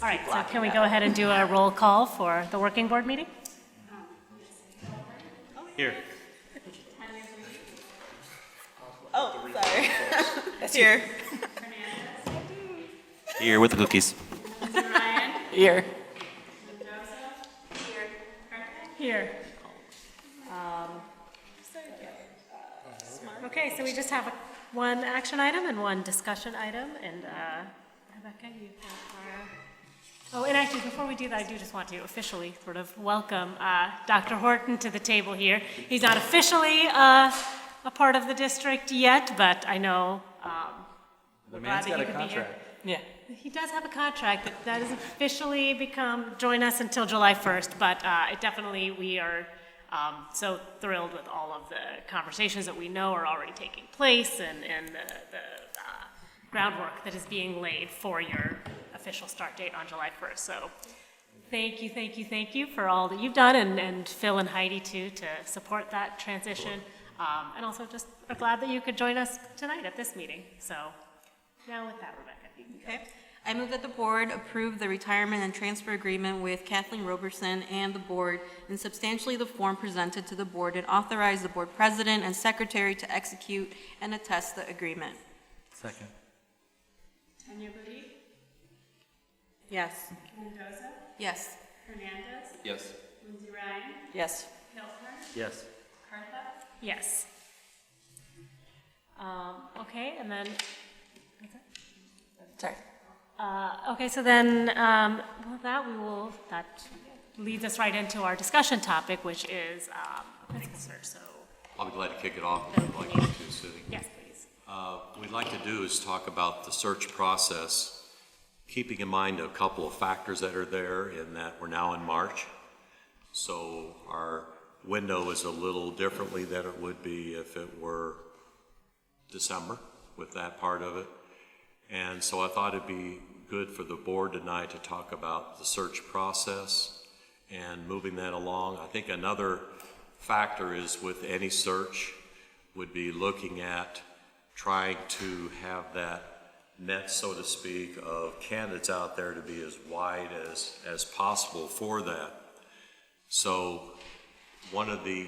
All right, so can we go ahead and do a roll call for the working board meeting? Here. Oh, sorry. That's here. Here with the cookies. Here. Here. Okay, so we just have one action item and one discussion item, and Rebecca, you have our... Oh, and actually, before we do that, I do just want to officially sort of welcome Dr. Horton to the table here. He's not officially a part of the district yet, but I know The we're glad man's that got you a could be here. contract. Yeah. He does have a contract that doesn't officially join us until July 1st, but it definitely, we are so thrilled with all of the conversations that we know are already taking place and the groundwork that is being laid for your official start date on July 1st. So thank you for all that you've done, and Phil and Heidi too, to support that transition. And also just are glad that you could join us tonight at this meeting. So now with that, Rebecca, you can go. Okay. I move that the board approve the retirement and transfer agreement with Kathleen Roberson and the board in substantially the form presented to the board, and authorize the board president and secretary to execute and attest the agreement. Second. Tanya Budi, Yes. Mendoza, Yes. Hernandez, Yes. Lindsay Ryan, Yes. Hilton, Yes. Cartha? Yes. Okay, and then, Sorry. okay, so then, that leads us right into our discussion topic, which is principal search, so, I'll be glad to kick it off if you'd like me to, Susie. yes, please. What we'd like to do is talk about the search process, keeping in mind a couple of factors that are there in that we're now in March. So our window is a little differently than it would be if it were December with that part of it. And so I thought it'd be good for the board tonight to talk about the search process and moving that along. I think another factor is with any search would be looking at trying to have that net, so to speak, of candidates out there to be as wide as possible for that. So one of the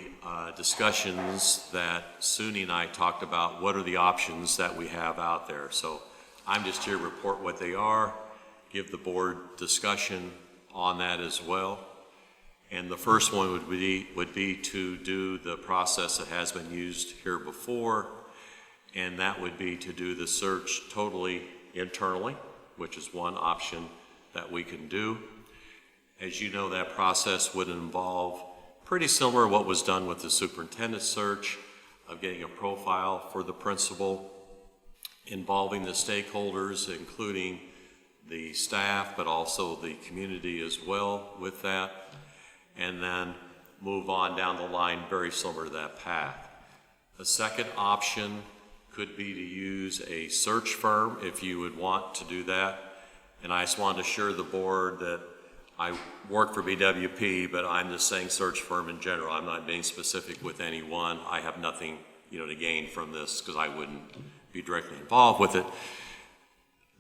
discussions that Suni and I talked about, what are the options that we have out there? So I'm just here to report what they are, give the board discussion on that as well. And the first one would be to do the process that has been used here before, and that would be to do the search totally internally, which is one option that we can do. As you know, that process would involve pretty similar to what was done with the superintendent search, of getting a profile for the principal, involving the stakeholders, including the staff, but also the community as well with that, and then move on down the line very similar to that path. The second option could be to use a search firm if you would want to do that. And I just wanted to assure the board that I work for BWP, but I'm just saying search firm in general. I'm not being specific with any one. I have nothing, to gain from this because I wouldn't be directly involved with it.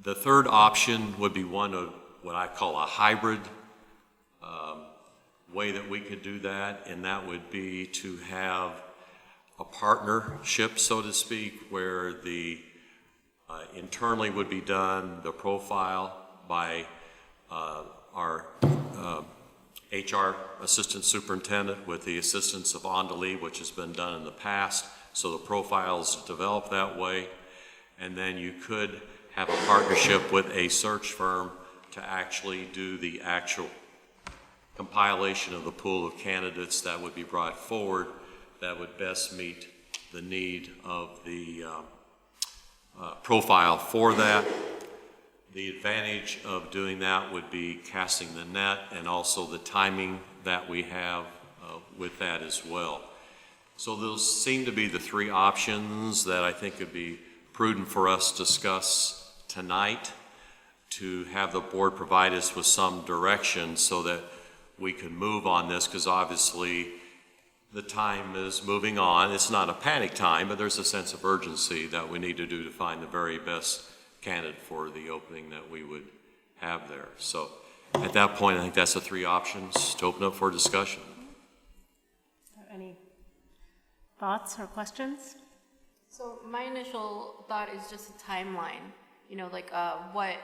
The third option would be one of what I call a hybrid way that we could do that, and that would be to have a partnership, so to speak, where the internally would be done the profile by our HR assistant superintendent with the assistance of Andali, which has been done in the past. So the profiles develop that way, and then you could have a partnership with a search firm to actually do the actual compilation of the pool of candidates that would be brought forward that would best meet the need of the profile for that. The advantage of doing that would be casting the net and also the timing that we have with that as well. So those seem to be the three options that I think would be prudent for us to discuss tonight, to have the board provide us with some direction so that we can move on this, because obviously the time is moving on. It's not a panic time, but there's a sense of urgency that we need to do to find the very best candidate for the opening that we would have there. So at that point, I think that's the three options to open up for discussion. Any thoughts or questions? So my initial thought is just a timeline, you know, like what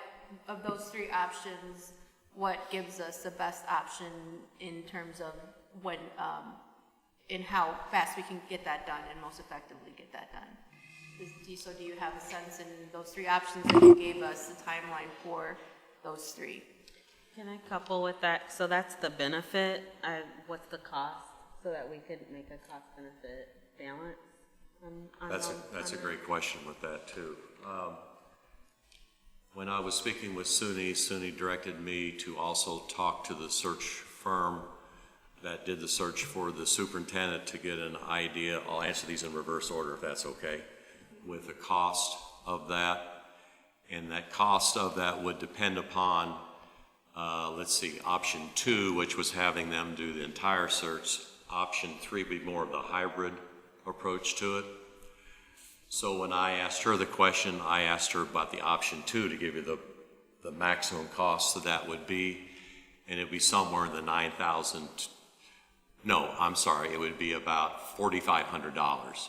of those three options, what gives us the best option in terms of when, in how fast we can get that done and most effectively get that done. So do you have a sense in those three options that you gave us, the timeline for those three? Can I couple with that? So that's the benefit. What's the cost so that we could make a cost benefit balance? That's a great question with that too. When I was speaking with SUNY directed me to also talk to the search firm that did the search for the superintendent to get an idea. I'll answer these in reverse order if that's okay, with the cost of that. And that cost of that would depend upon, let's see, option 2, which was having them do the entire search. Option 3 would be more of the hybrid approach to it. So when I asked her the question, I asked her about the option 2 to give you the maximum cost that would be, and it'd be somewhere in the $9,000. No, I'm sorry, it would be about $4,500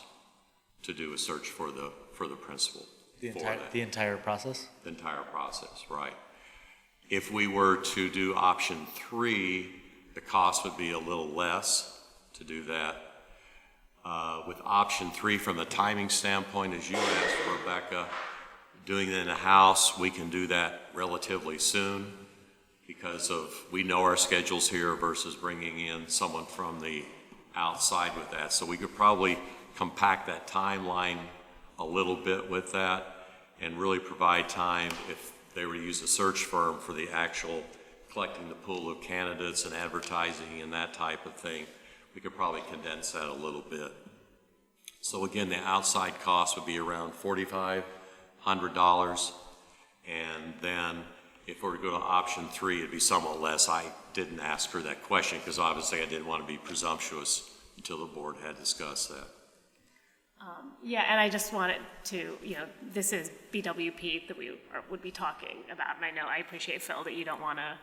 to do a search for the principal. The entire process? The entire process, right. If we were to do option 3, the cost would be a little less to do that. With option 3, from the timing standpoint, as you asked, Rebecca, doing it in a house, we can do that relatively soon because we know our schedules here versus bringing in someone from the outside with that. So we could probably compact that timeline a little bit with that and really provide time if they were to use a search firm for the actual collecting the pool of candidates and advertising and that type of thing. We could probably condense that a little bit. So again, the outside cost would be around $4,500. And then if we were to go to option 3, it'd be somewhat less. I didn't ask her that question because obviously I didn't want to be presumptuous until the board had discussed that. Yeah, and I just wanted to, this is BWP that we would be talking about, and I know I appreciate, Phil, that you don't want to,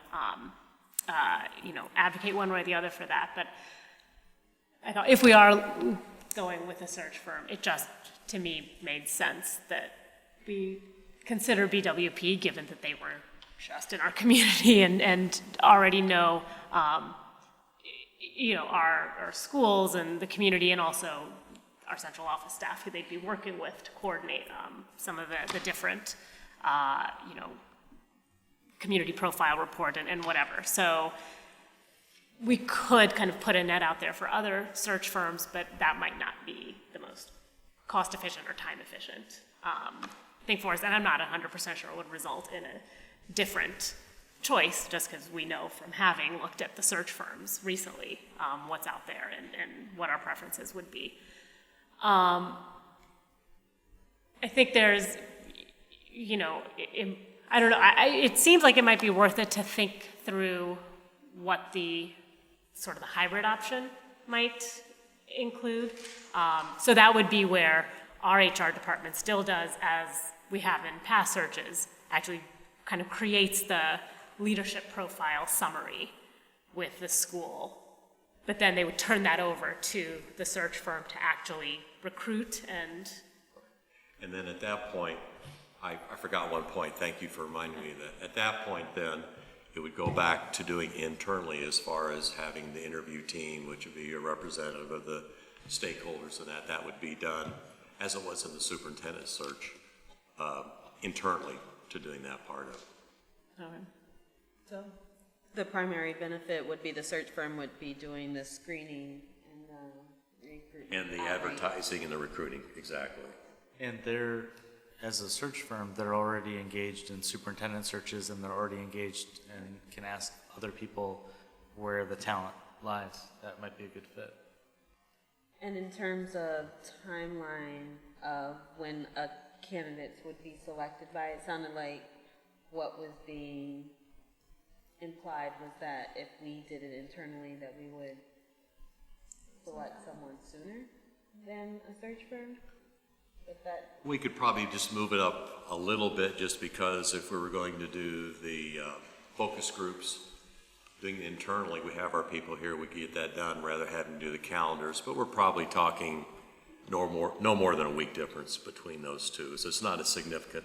advocate one way or the other for that, but I thought if we are going with a search firm, it just, to me, made sense that we consider BWP, given that they were just in our community and already know, our schools and the community, and also our central office staff who they'd be working with to coordinate some of the different, community profile report and whatever. So we could kind of put a net out there for other search firms, but that might not be the most cost efficient or time efficient thing for us. And I'm not 100% sure it would result in a different choice, just because we know from having looked at the search firms recently what's out there and what our preferences would be. I think there's, I don't know, it seems like it might be worth it to think through what the sort of the hybrid option might include. So that would be where our HR department still does, as we have in past searches, actually kind of creates the leadership profile summary with the school. But then they would turn that over to the search firm to actually recruit and then at that point, I forgot one point, thank you for reminding me of that. At that point then, it would go back to doing internally as far as having the interview team, which would be a representative of the stakeholders, and that would be done as it was in the superintendent search, internally to doing that part of it. So the primary benefit would be the search firm would be doing the screening and the recruitment. And the advertising and the recruiting, exactly. And as a search firm, they're already engaged in superintendent searches, and they're already engaged and can ask other people where the talent lies. That might be a good fit. And in terms of timeline of when candidates would be selected by, it sounded like what was being implied was that if we did it internally, that we would select someone sooner than a search firm? If that, We could probably just move it up a little bit, just because if we were going to do the focus groups, doing it internally, we have our people here, we could get that done rather than having to do the calendars, but we're probably talking no more than a week difference between those two, so it's not a significant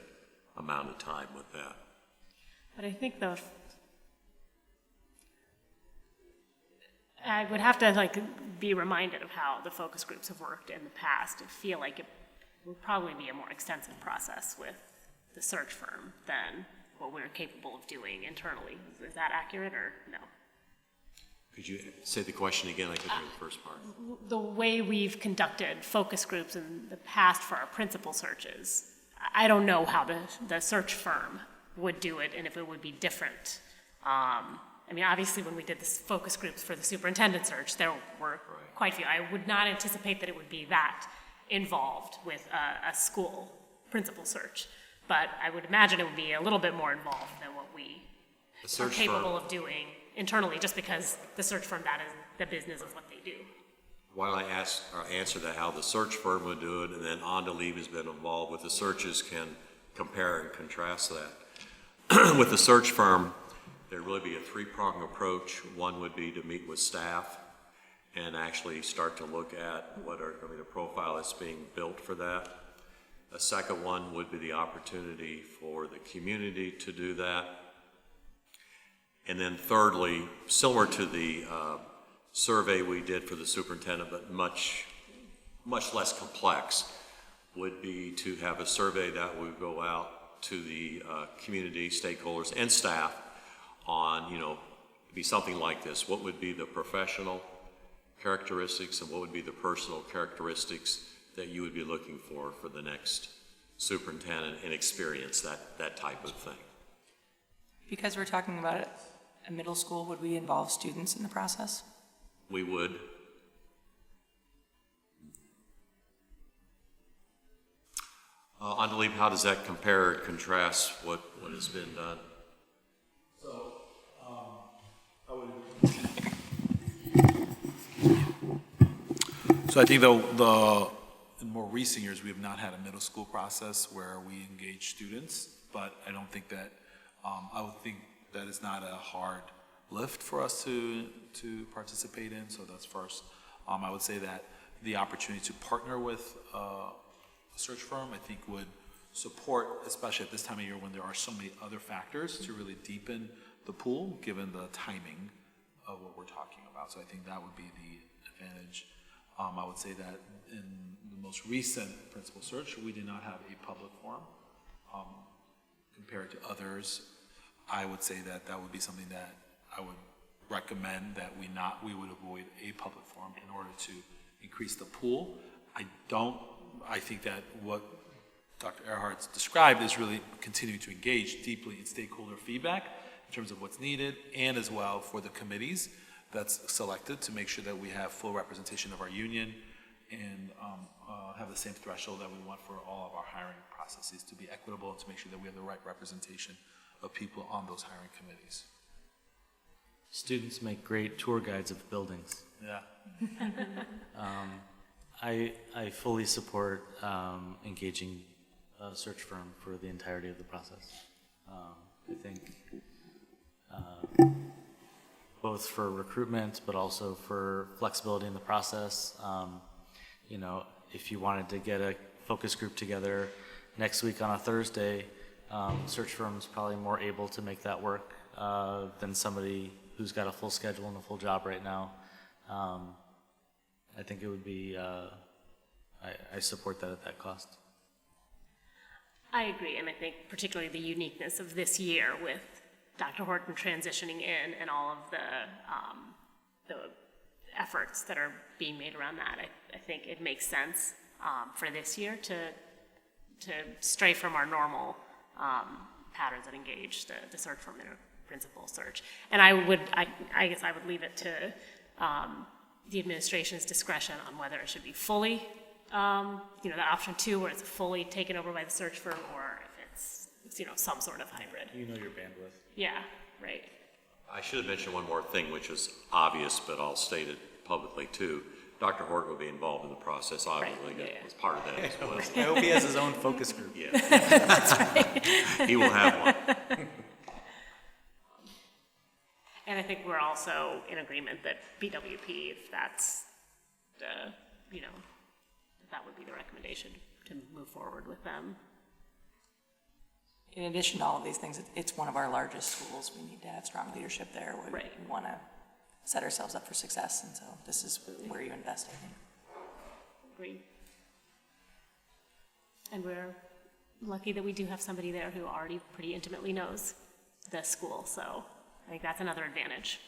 amount of time with that. But I think though, I would have to be reminded of how the focus groups have worked in the past. I feel like it would probably be a more extensive process with the search firm than what we're capable of doing internally. Is that accurate or no? Could you say the question again? I couldn't hear the first part. The way we've conducted focus groups in the past for our principal searches, I don't know how the search firm would do it and if it would be different. I mean, obviously, when we did this focus groups for the superintendent search, there were quite a few. I would not anticipate that it would be that involved with a school principal search, but I would imagine it would be a little bit more involved than what we are capable of doing internally, just because the search firm, that is the business of what they do. While I answer that, how the search firm would do it, and then On to Leave has been involved with the searches, can compare and contrast that. With the search firm, there'd really be a three-pronged approach. One would be to meet with staff and actually start to look at what are going to be the profile that's being built for that. A second one would be the opportunity for the community to do that. And then thirdly, similar to the survey we did for the superintendent, but much less complex, would be to have a survey that would go out to the community, stakeholders, and staff on, be something like this. What would be the professional characteristics and what would be the personal characteristics that you would be looking for the next superintendent and experience that type of thing? Because we're talking about a middle school, would we involve students in the process? We would. On to Leave, how does that compare or contrast what has been done? So I think in more recent years, we have not had a middle school process where we engage students, but I don't think that, I would think that is not a hard lift for us to participate in, so that's first. I would say that the opportunity to partner with a search firm, I think would support, especially at this time of year when there are so many other factors, to really deepen the pool, given the timing of what we're talking about. So I think that would be the advantage. I would say that in the most recent principal search, we did not have a public forum. Compared to others, I would say that that would be something that I would recommend that we would avoid a public forum in order to increase the pool. I think that what Dr. Earhart's described is really continuing to engage deeply in stakeholder feedback in terms of what's needed, and as well for the committees that's selected to make sure that we have full representation of our union and have the same threshold that we want for all of our hiring processes to be equitable and to make sure that we have the right representation of people on those hiring committees. Students make great tour guides of buildings. Yeah. I fully support engaging a search firm for the entirety of the process. I think both for recruitment, but also for flexibility in the process. If you wanted to get a focus group together next week on a Thursday, search firm's probably more able to make that work than somebody who's got a full schedule and a full job right now. I think it would be, I support that at that cost. I agree, and I think particularly the uniqueness of this year with Dr. Horton transitioning in and all of the efforts that are being made around that, I think it makes sense for this year to stray from our normal patterns that engage the search firm in a principal search. And I guess I would leave it to the administration's discretion on whether it should be fully, that option 2 where it's fully taken over by the search firm, or if it's some sort of hybrid. You know your bandwidth. Yeah, right. I should have mentioned one more thing, which is obvious, but I'll state it publicly too. Dr. Hort will be involved in the process, obviously, Right, yeah. as part of that as well. I hope he has his own focus group. Yeah. He will have one. And I think we're also in agreement that BWP, if that's the, you know, that would be the recommendation to move forward with them. In addition to all of these things, it's one of our largest schools. We need to have strong leadership there. Right. We want to set ourselves up for success, and so this is where you invest, I think. Agreed. And we're lucky that we do have somebody there who already pretty intimately knows the school, so I think that's another advantage.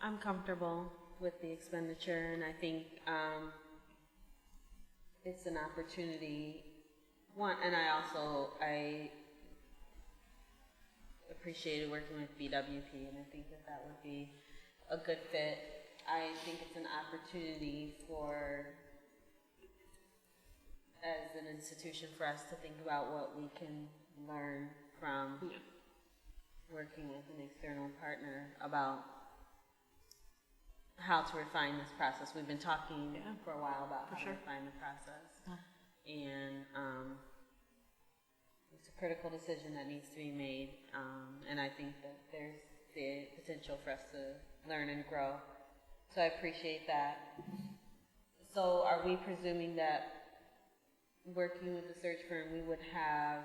I'm comfortable with the expenditure, and I think, it's an opportunity, and I appreciated working with BWP, and I think that would be a good fit. I think it's an opportunity as an institution, for us to think about what we can learn from working with an external partner about how to refine this process. We've been talking for a while about how to refine the process. And it's a critical decision that needs to be made. And I think that there's the potential for us to learn and grow. So I appreciate that. So are we presuming that working with the search firm, we would have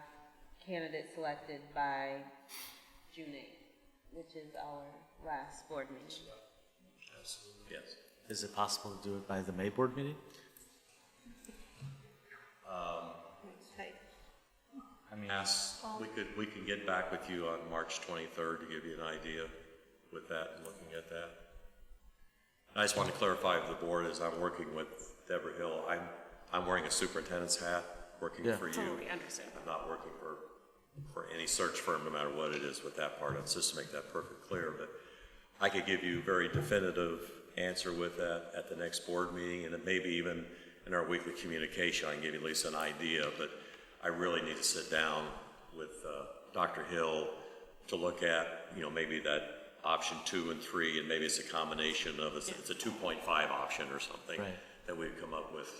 candidates selected by June 8th, which is our last board meeting? Yes. Is it possible to do it by the May board meeting? I mean, We can get back with you on March 23rd to give you an idea with that and looking at that. I just want to clarify for the board, as I'm working with Deborah Hill, I'm wearing a superintendent's hat, working for you. Totally understand. I'm not working for any search firm, no matter what it is with that part of it, just to make that perfectly clear. But I could give you a very definitive answer with that at the next board meeting, and it maybe even in our weekly communication, I can give you at least an idea, but I really need to sit down with Dr. Hill to look at, maybe that option 2 and 3, and maybe it's a combination of, it's a 2.5 option or something that we've come up with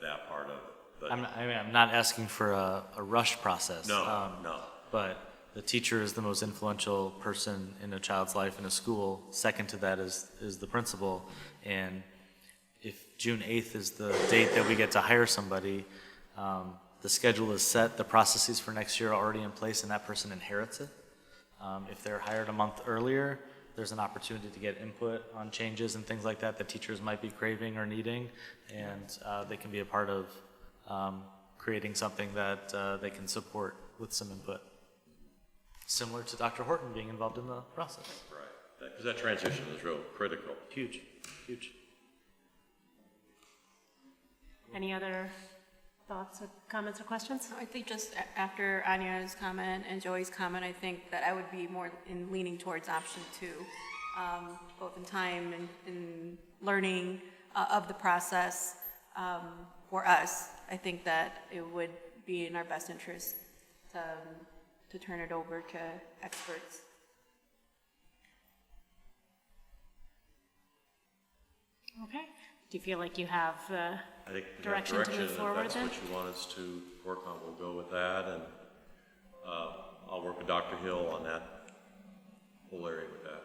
that part of it. But I'm not asking for a rush process. no. But the teacher is the most influential person in a child's life in a school. Second to that is the principal. And if June 8th is the date that we get to hire somebody, the schedule is set, the processes for next year are already in place, and that person inherits it. If they're hired a month earlier, there's an opportunity to get input on changes and things like that that teachers might be craving or needing, and they can be a part of creating something that they can support with some input. Similar to Dr. Horton being involved in the process. Right, because that transition is real critical. Huge, huge. Any other thoughts or comments or questions? I think just after Anya's comment and Joey's comment, I think that I would be more in leaning towards option 2, both in time and in learning of the process. For us, I think that it would be in our best interest to turn it over to experts. Okay. Do you feel like you have I think we have direction to move forward if then? that's what you want us to work on, we'll go with that, and I'll work with Dr. Hill on that whole area with that.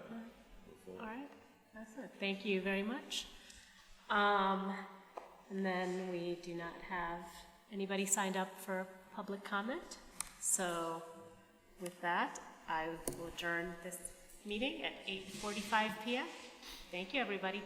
All right, that's it. Thank you very much. And then we do not have anybody signed up for public comment. So with that, I will adjourn this meeting at 8:45 p.m. Thank you, everybody.